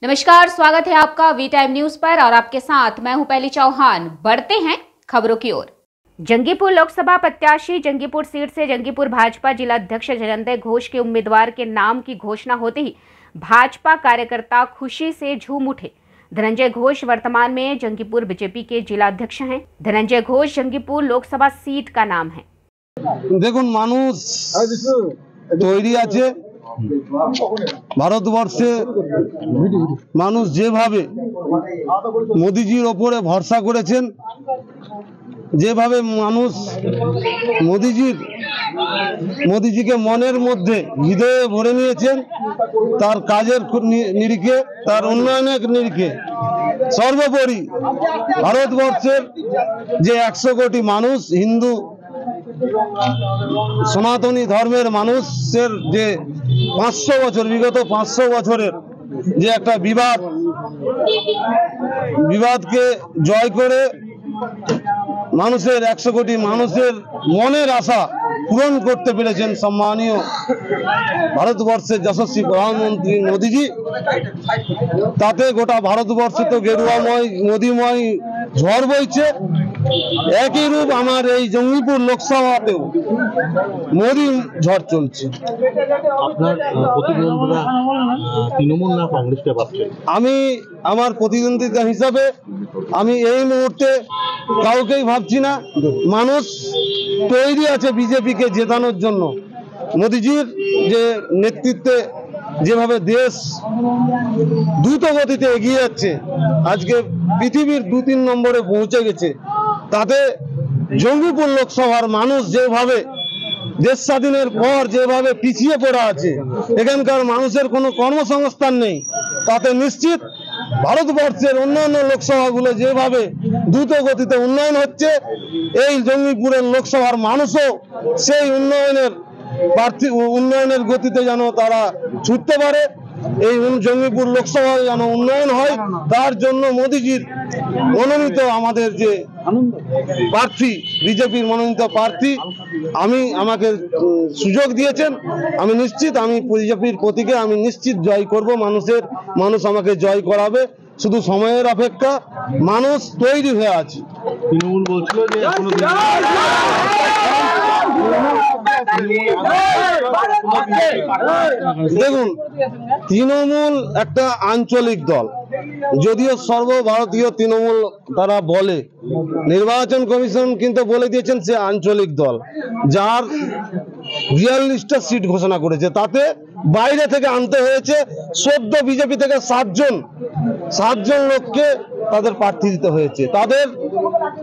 नमस्कार, स्वागत है आपका वी टाइम न्यूज पर और आपके साथ मैं हूं पहली चौहान। बढ़ते हैं खबरों की ओर। जंगीपुर लोकसभा प्रत्याशी जंगीपुर सीट से जंगीपुर भाजपा जिला अध्यक्ष धनंजय घोष के उम्मीदवार के नाम की घोषणा होते ही भाजपा कार्यकर्ता खुशी से झूम उठे। धनंजय घोष वर्तमान में जंगीपुर बीजेपी के जिला अध्यक्ष हैं। धनंजय घोष जंगीपुर लोकसभा सीट का नाम है। देखुन मानुष तैरी आछे भारतवर्षे मानुष जेभावे मोदीजीर ओपरे भरसा करेছেন, যেভাবে মানুষ মোদিজিকে মনের মধ্যে হৃদয়ে ভরে নিয়েছেন, তার কাজের নিরিখে, তার উন্নয়নের নিরিখে সর্বোপরি ভারতবর্ষের যে 100 কোটি মানুষ হিন্দু সনাতনী ধর্মের মানুষের যে 500 বছর বিগত 500 বছরের যে একটা বিবাদকে জয় করে মানুষের 100 কোটি মানুষের মনের আশা পূরণ করতে পেরেছেন সম্মানীয় ভারতবর্ষের যশস্বী প্রধানমন্ত্রী মোদীজি। তাতে গোটা ভারতবর্ষে তো গেরুয়াময় মোদীময় ঝড় বইছে। একই রূপ আমার এই জঙ্গিপুর লোকসভাতেও মোদী ঝড় চলছে। আপনার প্রতিদ্বন্দ্বীরা তৃণমূল না কংগ্রেসকে ভাবছেন? আমি আমার প্রতিদ্বন্দ্বিতা হিসাবে আমি এই মুহূর্তে কাউকেই ভাবছি না। মানুষ তৈরি আছে বিজেপিকে জেতানোর জন্য। মোদীজির যে নেতৃত্বে যেভাবে দেশ দ্রুত গতিতে এগিয়ে যাচ্ছে, আজকে পৃথিবীর 2-3 নম্বরে পৌঁছে গেছে, তাতে জঙ্গিপুর লোকসভার মানুষ যেভাবে দেশ স্বাধীনের পর যেভাবে পিছিয়ে পড়ে আছে, এখানকার মানুষের কোনো কর্মসংস্থান নেই, তাতে নিশ্চিত ভারতবর্ষের অন্যান্য লোকসভাগুলো যেভাবে দ্রুত গতিতে উন্নয়ন হচ্ছে, এই জঙ্গিপুরের লোকসভার মানুষও সেই উন্নয়নের গতিতে যেন তারা ছুটতে পারে। এই জঙ্গিপুর লোকসভায় যেন উন্নয়ন হয়, তার জন্য মোদীজির মনোনীত আমাদের যে প্রার্থী, বিজেপির মনোনীত প্রার্থী, আমাকে সুযোগ দিয়েছেন। আমি নিশ্চিত আমি বিজেপির প্রতীকে আমি নিশ্চিত জয় করব। মানুষ আমাকে জয় করাবে, শুধু সময়ের অপেক্ষা। মানুষ তৈরি হয়ে আছে। তৃণমূল বলছিল যে দেখুন, তৃণমূল একটা আঞ্চলিক দল, যদিও সর্বভারতীয় তৃণমূল তারা বলে, নির্বাচন কমিশন কিন্তু বলে দিয়েছেন সে আঞ্চলিক দল, যার 42টা সিট ঘোষণা করেছে। তাতে বাইরে থেকে আনতে হয়েছে সদ্য বিজেপি থেকে 7 জন লোককে তাদের প্রার্থী দিতে হয়েছে। তাদের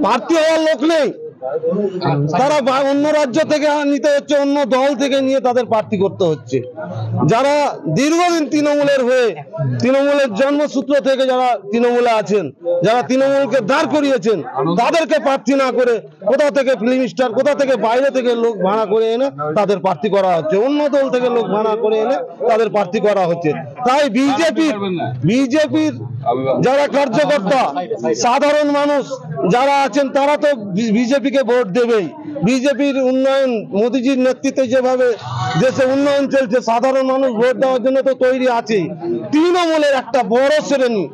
প্রার্থী হওয়ার লোক নেই, তারা অন্য রাজ্য থেকে নিতে হচ্ছে, অন্য দল থেকে নিয়ে তাদের প্রার্থী করতে হচ্ছে। যারা দীর্ঘদিন তৃণমূলের হয়ে, তৃণমূলের জন্মসূত্র থেকে যারা তৃণমূলে আছেন, যারা তৃণমূলকে দাঁড় করিয়েছেন, তাদেরকে প্রার্থী না করে কোথা থেকে ফিল্ম স্টার, কোথা থেকে বাইরে থেকে লোক ভাড়া করে এনে তাদের প্রার্থী করা হচ্ছে, অন্য দল থেকে লোক ভাড়া করে এনে তাদের প্রার্থী করা হচ্ছে। তাই বিজেপির যারা কার্যকর্তা, সাধারণ মানুষ যারা আছেন, তারা তো বিজেপিকে ভোট দেবেই। বিজেপির উন্নয়ন, মোদীজির নেতৃত্বে যেভাবে দেশে উন্নয়ন চলছে, সাধারণ মানুষ ভোট দেওয়ার জন্য তো তৈরি আছেই। তৃণমূলের একটা বড় শ্রেণী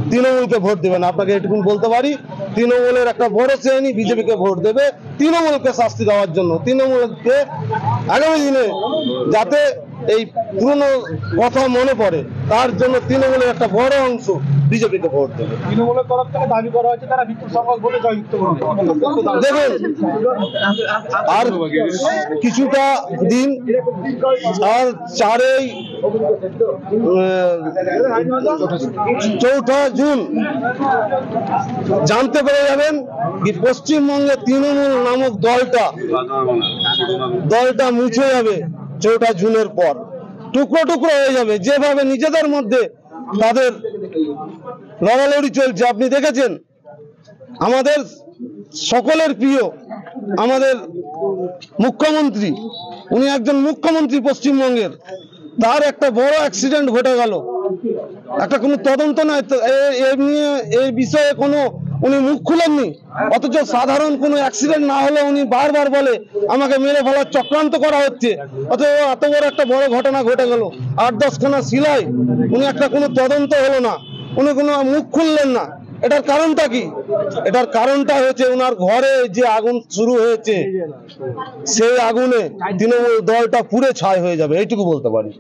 তৃণমূলকে ভোট দেবে না, আপনাকে এটুকু বলতে পারি। তৃণমূলের একটা বড় শ্রেণী বিজেপিকে ভোট দেবে তৃণমূলকে শাস্তি দেওয়ার জন্য, তৃণমূলকে আগামী দিনে যাতে এই পুরনো কথা মনে পড়ে, তার জন্য তৃণমূলের একটা বড় অংশ বিজেপিকে ভোট দেবে। তৃণমূলের তরফ থেকে দাবি করা হচ্ছে তারা বিপুল সংখ্যক ভোটে জয়যুক্ত করবে। দেখুন, আর কিছুটা দিন, আর 4 জুন জানতে পেরে যাবেন কি পশ্চিমবঙ্গে তৃণমূল নামক দলটা মুছে যাবে। 4 জুনের পর টুকরো টুকরো হয়ে যাবে। যেভাবে নিজেদের মধ্যে তাদের লড়ালড়ি চলছে, আপনি দেখেছেন। আমাদের সকলের প্রিয় আমাদের মুখ্যমন্ত্রী, উনি একজন মুখ্যমন্ত্রী পশ্চিমবঙ্গের, তার একটা বড় অ্যাক্সিডেন্ট ঘটে গেল, একটা কোনো তদন্ত নয়, এই বিষয়ে কোনো উনি মুখ খুলেননি। অথচ সাধারণ কোনো অ্যাক্সিডেন্ট না হলে উনি বারবার বলে আমাকে মেরে ফেলার চক্রান্ত করা হচ্ছে। অথচ এত বড় একটা বড় ঘটনা ঘটে গেল, 8-10 খানা সিলাই, উনি একটা কোনো তদন্ত হলো না, উনি কোনো মুখ খুললেন না। এটার কারণটা কি? এটার কারণটা হচ্ছে ওনার ঘরে যে আগুন শুরু হয়েছে, সেই আগুনে তৃণমূল দলটা পুড়ে ছাই হয়ে যাবে, এইটুকু বলতে পারি।